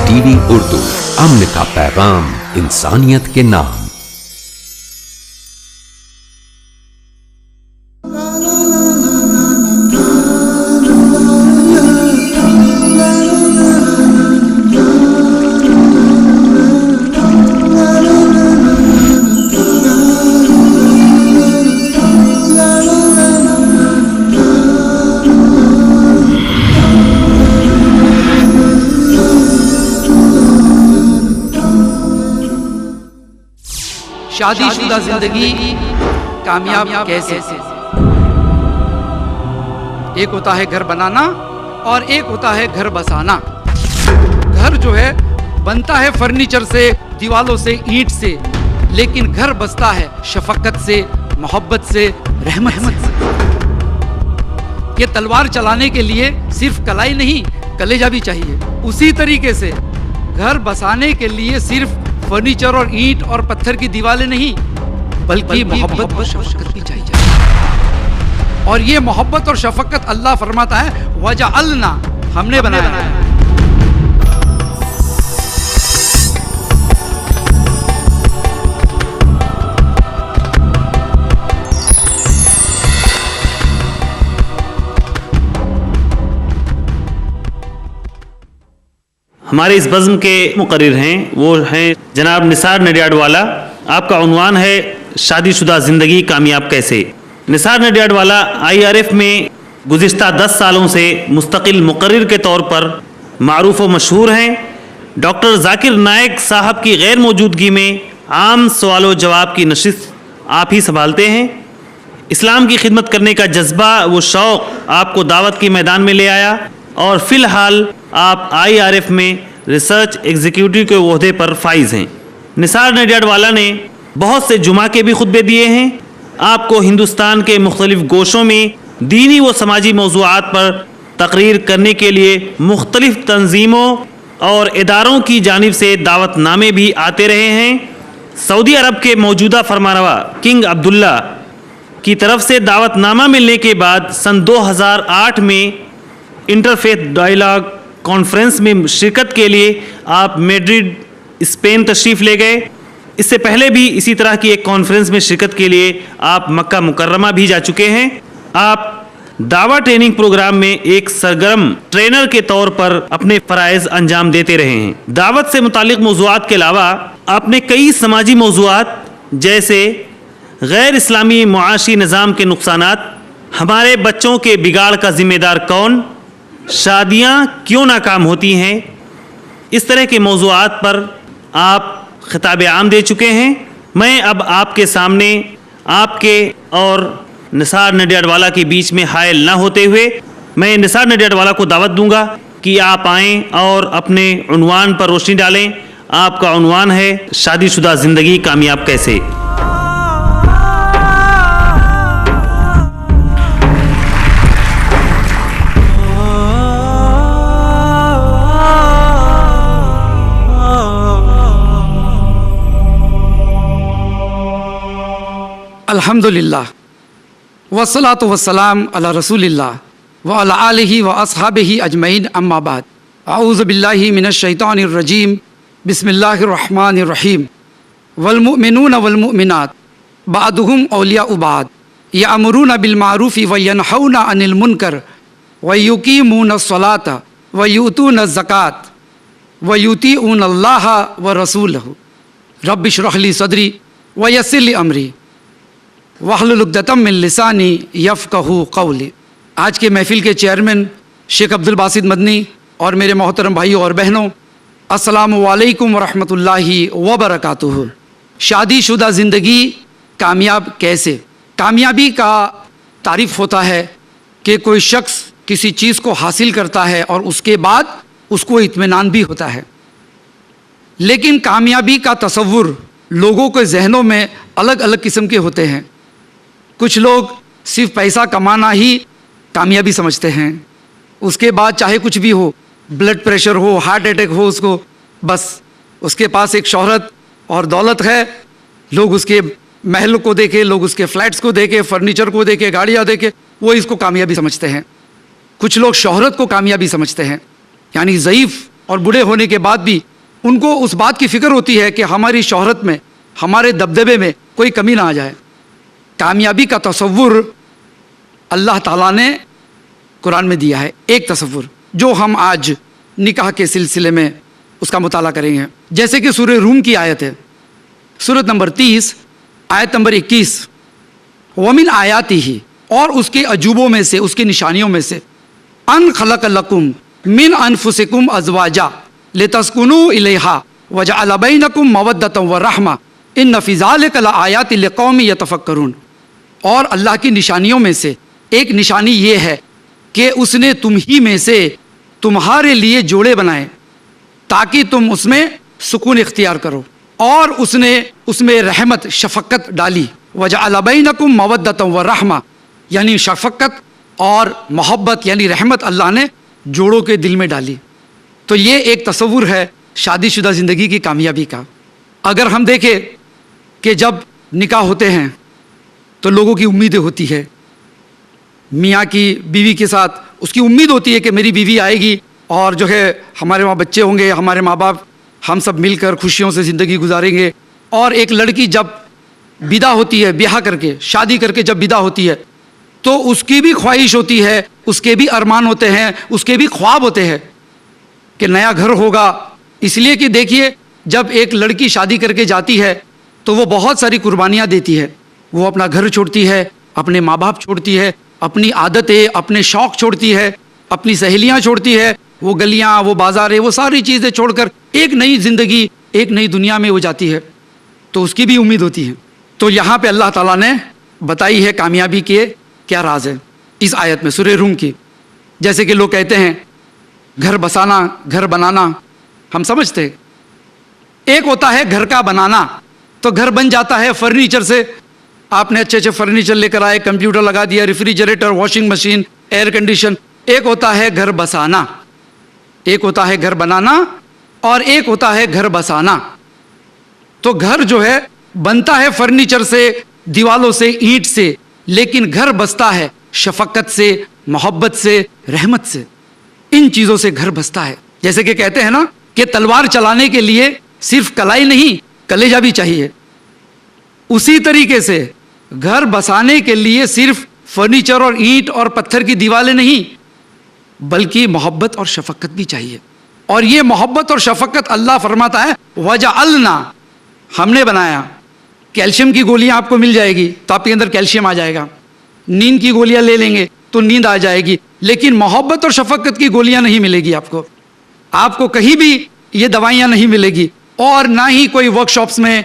TV Urdu, अमन का पैगाम इंसानियत के नाम। शादीशुदा जिंदगी कामयाब कैसे? एक होता है घर बनाना और एक होता है घर बसाना। घर जो है बनता है फर्नीचर से, दीवारों से, ईंट से, लेकिन घर बसता है शफकत से, मोहब्बत से, रहमत से। ये तलवार चलाने के लिए सिर्फ कलाई नहीं, कलेजा भी चाहिए। उसी तरीके से घर बसाने के लिए सिर्फ फर्नीचर और ईंट और पत्थर की दीवारें नहीं, बल्कि मोहब्बत और शफकत भी चाहिए। और ये मोहब्बत और शफकत अल्लाह फरमाता है वजअलना, हमने बनाया है। हमारे इस बज़्म के मुक़र्रिर हैं, वो हैं जनाब निसार नडियाडवाला। आपका उन्वान है शादीशुदा ज़िंदगी कामयाब कैसे। निसार नडियाडवाला IRF में गुज़िश्ता 10 सालों से मुस्तकिल मुक़र्रिर के तौर पर मारूफ़ व मशहूर हैं। डॉक्टर ज़ाकिर नायक साहब की गैर मौजूदगी में आम सवाल व जवाब की नशिस्त आप ही संभालते हैं। इस्लाम की खिदमत करने का जज्बा व शौक़ आपको दावत के मैदान में ले आया और फ़िलहाल आप IRF में रिसर्च एग्जीक्यूटिव के ओहदे पर फाइज हैं। निसार नडियाडवाला ने बहुत से जुमा के भी खुतबे दिए हैं। आपको हिंदुस्तान के मुख्तलिफ गोशों में दीनी व समाजी मौज़ूआत पर तकरीर करने के लिए मुख्तलिफ तंजीमों और इदारों की जानिब से दावतनामे भी आते रहे हैं। सऊदी अरब के मौजूदा फरमानरवा किंग अब्दुल्ला की तरफ से दावतनामा मिलने के बाद सन 2008 में इंटरफेथ डायलॉग कॉन्फ्रेंस में शिरकत के लिए आप मैड्रिड स्पेन तशरीफ़ ले गए। इससे पहले भी इसी तरह की एक कॉन्फ्रेंस में शिरकत के लिए आप मक्का मुकर्रमा भी जा चुके हैं। आप दावा ट्रेनिंग प्रोग्राम में एक सरगर्म ट्रेनर के तौर पर अपने फ़राइज़ अंजाम देते रहे हैं। दावत से मुतालिक मौज़ूआत के अलावा आपने कई समाजी मौज़ूआत जैसे गैर इस्लामी मुआशी निज़ाम के नुकसानात, हमारे बच्चों के बिगाड़ का ज़िम्मेदार कौन, शादियाँ क्यों नाकाम होती हैं, इस तरह के मौज़ूआत पर आप खिताब आम दे चुके हैं। मैं अब आपके सामने आपके और निसार नडियाडवाला के बीच में हायल ना होते हुए मैं निसार नडियाडवाला को दावत दूंगा कि आप आएँ और अपने उन्वान पर रोशनी डालें। आपका उन्वान है शादीशुदा ज़िंदगी कामयाब कैसे। अल्हम्दुलिल्लाह वस्सलातु वस्सलाम अला रसूलिल्लाह व अला आलिहि व अस्हाबिहि अजमईन, अम्मा बाद। अऊज़ु बिल्लाहि मिनश शैतानिर रजीम, बिस्मिल्लाहिर रहमानिर रहीम। वल मुमिनून वल मुमिनात बादुहुम औलियाउ बाद, यअमुरूना बिल मारूफि व यनहौना अनिल मुनकर व युकीमूनस सलाता व यूतूनज़ ज़कात व युतीऊनल्लाह व रसूलहु। रब्बि इश्रह ली सदरी व यस्सिर ली अमरी वहलुल उक़दतम मिन लिसानी यफ़क़हू क़ौली। आज के महफ़िल के चेयरमैन शेख अब्दुल बासित मदनी और मेरे मोहतरम भाइयों और बहनों, अस्सलामु अलैकुम व रहमतुल्लाहि व बरकातुहू। शादीशुदा ज़िंदगी कामयाब कैसे। कामयाबी का तारीफ़ होता है कि कोई शख्स किसी चीज़ को हासिल करता है और उसके बाद उसको इत्मीनान भी होता है। लेकिन कामयाबी का तसव्वुर लोगों के जहनों में अलग अलग किस्म के होते हैं। कुछ लोग सिर्फ पैसा कमाना ही कामयाबी समझते हैं, उसके बाद चाहे कुछ भी हो, ब्लड प्रेशर हो, हार्ट अटैक हो, उसको बस उसके पास एक शोहरत और दौलत है, लोग उसके महल को देखे, लोग उसके फ्लैट्स को देखे, फर्नीचर को देखे, गाड़ियाँ देखे, वो इसको कामयाबी समझते हैं। कुछ लोग शोहरत को कामयाबी समझते हैं, यानी ज़ईफ़ اور بوڑھے ہونے کے بعد بھی ان کو اس بات کی فکر ہوتی ہے کہ ہماری شہرت میں، ہمارے دبدبے میں کوئی کمی نہ آ جائے۔ کامیابی کا تصور اللہ تعالیٰ نے قرآن میں دیا ہے، ایک تصور جو ہم آج نکاح کے سلسلے میں اس کا مطالعہ کریں گے، جیسے کہ سورہ روم کی آیت ہے، سورۃ نمبر 30 آیت نمبر 21، وَمِنْ آیَاتِهِ، اور اس کے عجوبوں میں سے، اس کی نشانیوں میں سے، ان خلق لکم من انفسکم ازواجا لتسکنوا الیہا وجعل بینکم مودۃ ورحمہ ان فی ذلک لآیات لقوم یتفکرون۔ اور اللہ کی نشانیوں میں سے ایک نشانی یہ ہے کہ اس نے تم ہی میں سے تمہارے لیے جوڑے بنائے تاکہ تم اس میں سکون اختیار کرو، اور اس نے اس میں رحمت، شفقت ڈالی، وجعل بینکم مودۃ ورحمہ، یعنی شفقت اور محبت یعنی رحمت اللہ نے جوڑوں کے دل میں ڈالی۔ تو یہ ایک تصور ہے شادی شدہ زندگی کی کامیابی کا۔ اگر ہم دیکھیں کہ جب نکاح ہوتے ہیں تو لوگوں کی امیدیں ہوتی ہے، میاں کی بیوی کے ساتھ اس کی امید ہوتی ہے کہ میری بیوی آئے گی اور جو ہے ہمارے وہاں بچے ہوں گے، ہمارے ماں باپ ہم سب مل کر خوشیوں سے زندگی گزاریں گے۔ اور ایک لڑکی جب ودا ہوتی ہے، بیاہ کر کے، شادی کر کے جب ودا ہوتی ہے تو اس کی بھی خواہش ہوتی ہے، اس کے بھی ارمان ہوتے ہیں، اس کے بھی خواب ہوتے ہیں کہ نیا گھر ہوگا۔ اس لیے کہ دیکھیے جب ایک لڑکی شادی کر کے جاتی ہے تو وہ بہت ساری قربانیاں دیتی ہے، وہ اپنا گھر چھوڑتی ہے، اپنے ماں باپ چھوڑتی ہے، اپنی عادتیں، اپنے شوق چھوڑتی ہے، اپنی سہیلیاں چھوڑتی ہے، وہ گلیاں، وہ بازاریں، وہ ساری چیزیں چھوڑ کر ایک نئی زندگی، ایک نئی دنیا میں وہ جاتی ہے، تو اس کی بھی امید ہوتی ہے۔ تو یہاں پہ اللہ تعالیٰ نے بتائی ہے کامیابی کے کیا راز ہے اس آیت میں سورہ روم کی۔ جیسے کہ لوگ کہتے ہیں گھر بسانا، گھر بنانا، ہم سمجھتے ہیں ایک ہوتا ہے گھر کا بنانا، تو گھر بن جاتا ہے فرنیچر سے، آپ نے اچھے اچھے فرنیچر لے کر آئے، کمپیوٹر لگا دیا، refrigerator, washing machine, air condition. ایک ہوتا ہے گھر بسانا، ایک ہوتا ہے گھر بنانا، اور ایک ہوتا ہے گھر بسانا۔ تو گھر جو ہے بنتا ہے فرنیچر سے، دیوالوں سے، اینٹ سے، لیکن گھر بستا ہے شفقت سے، محبت سے، رحمت سے۔ ان چیزوں سے گھر بستا ہے۔ جیسے کہ کہتے ہیں نا کہ تلوار چلانے کے لیے صرف کلائی نہیں، کلیجہ بھی چاہیے، اسی طریقے سے گھر بسانے کے لیے صرف فرنیچر اور اینٹ اور پتھر کی دیوالیں نہیں، بلکہ محبت اور شفقت بھی چاہیے۔ اور یہ محبت اور شفقت اللہ فرماتا ہے وَجَعَلْنَا، ہم نے بنایا۔ کیلشیم کی گولیاں آپ کو مل جائے گی تو آپ کے اندر کیلشیم آ جائے گا، نیند کی گولیاں لے لیں گے تو نیند آ جائے گی، لیکن محبت اور شفقت کی گولیاں نہیں ملے گی آپ کو کہیں بھی یہ دوائیاں نہیں ملے گی، اور نہ ہی کوئی ورک شاپس میں